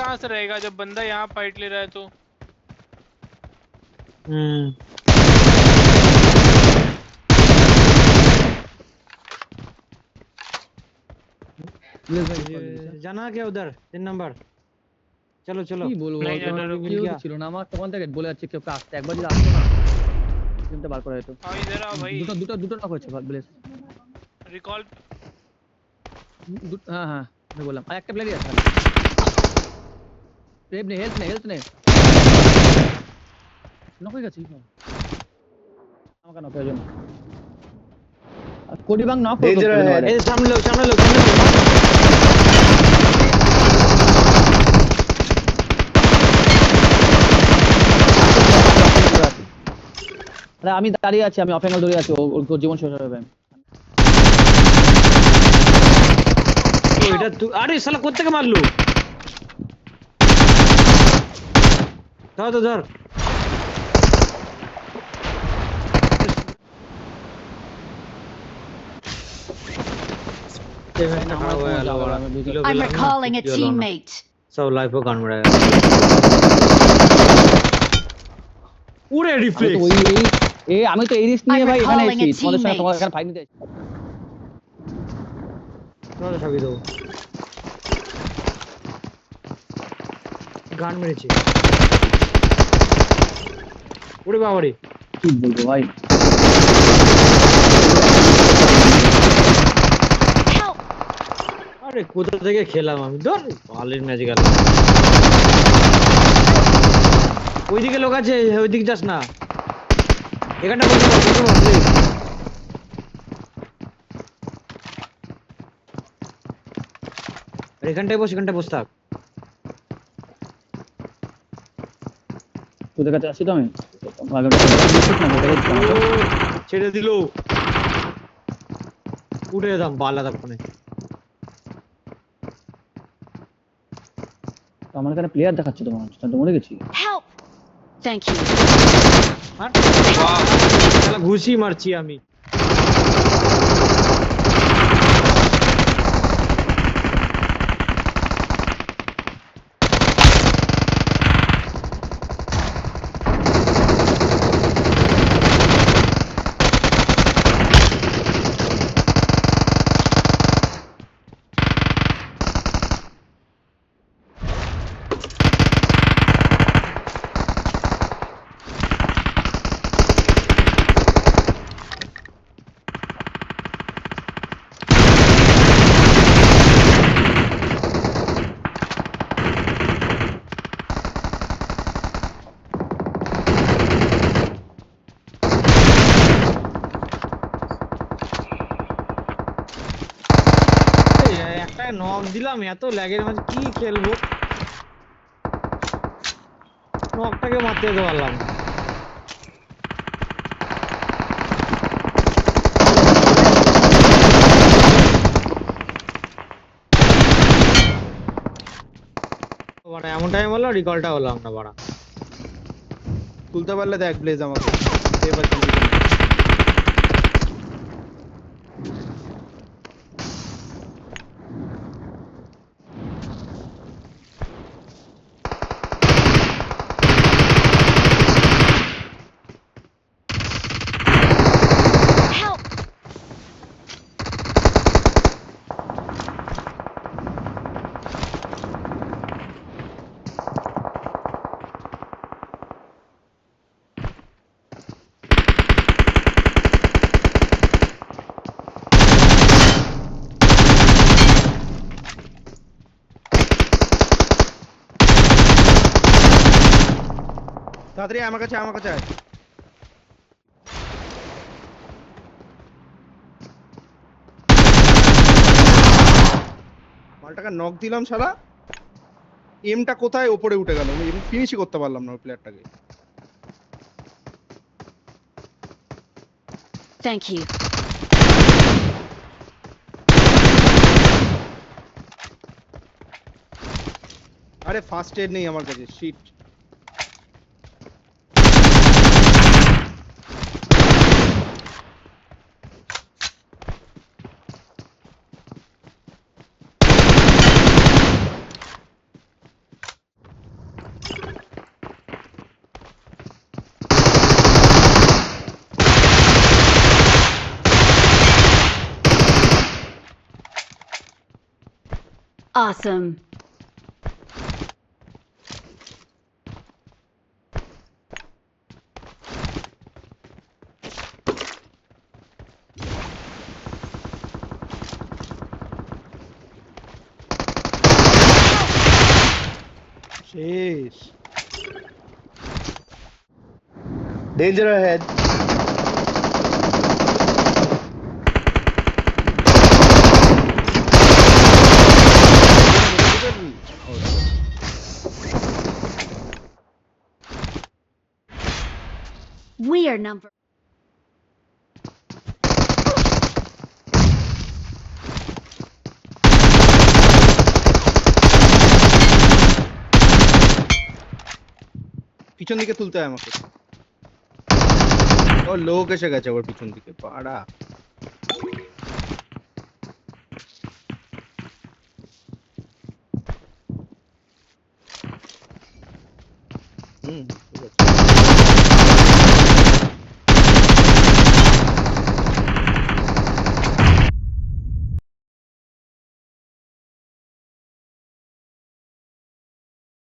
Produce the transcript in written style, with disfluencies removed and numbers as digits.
कहाँ से रहेगा जब बंदा यहाँ फाइट ले रहा है तो। জানা क्या उधर 3 नंबर चलो चलो কি বলবো नहीं जाना, তোমার रुको। কেউ তো ছিল না আমার তখন থেকে বলে যাচ্ছে কেউ আসতে একবার যদি আসতো না টিমটা বার করা যেত आओ इधर आओ भाई। দুটো দুটো দুটো নক হয়েছে ব্লেস रिकॉल। হ্যাঁ হ্যাঁ আমি বললাম আর একটা প্লেয়ারই আছে সেভ নে হেলথ নে নক হয়ে গেছে আমাকে নক হয়ে যাবে কোডি বাং নক করে এই সামনে লোক আরে আমি দাঁড়িয়ে আছি আমি অফ অ্যাঙ্গেল ধরে আছি ওর জীবন শেষ হবে ও এটা তুই আরে শালা কোথা থেকে মারলো ধর I'm recalling a teammate. सब लाइफ को कान में रहेगा पूरे रिफ्लेक्स আমি তো এই রিস্ক নিয়ে ভাই এখানে recalling a এসেছি তোমাদের সাথে teammate. এখানে ফাইট নিতে এসেছি চলো সবই দাও গান মেরেছে ওরে বাবারে কি বলবো ভাই Help! আরে কোথা থেকে খেলাম আমি ধর ভালোই ম্যাচ গেল ওইদিকে লোক আছে ওইদিকে যাস না এখানটা বসে এখানটায় বস থাক তোদের কাছে আসি তো আমি ছেড়ে দিল উঠে যেতাম বালা তখন আমার এখানে প্লেয়ার দেখাচ্ছে তোমার তো মরে গেছি Help! Thank you. ঘুষি মারছি আমি একটা নক দিলাম এত ল্যাগের মাঝে কি খেলবো নকটাকে মারতে যেতে পারলাম না এমন টাইম হলো রিকলটা হলাম না বাড়া তুলতে পারলে দেখ ব্লেজ আমাকে এবার Help! তাড়াতাড়ি আমার কাছে আয় মালটাকে নক দিলাম শালা এমটা কোথায় উপরে উঠে গেল আমি ফিনিশই করতে পারলাম না ওই প্লেয়ারটাকে Thank you. আরে ফার্স্ট এড নেই আমার কাছে শিট Awesome. শেষ। Danger ahead. We are number. পিছন দিকে তুলতে হয় আমাকে। ও লোক এসে গেছে আবার পিছন দিকে, পাড়া। ঠিক আছে।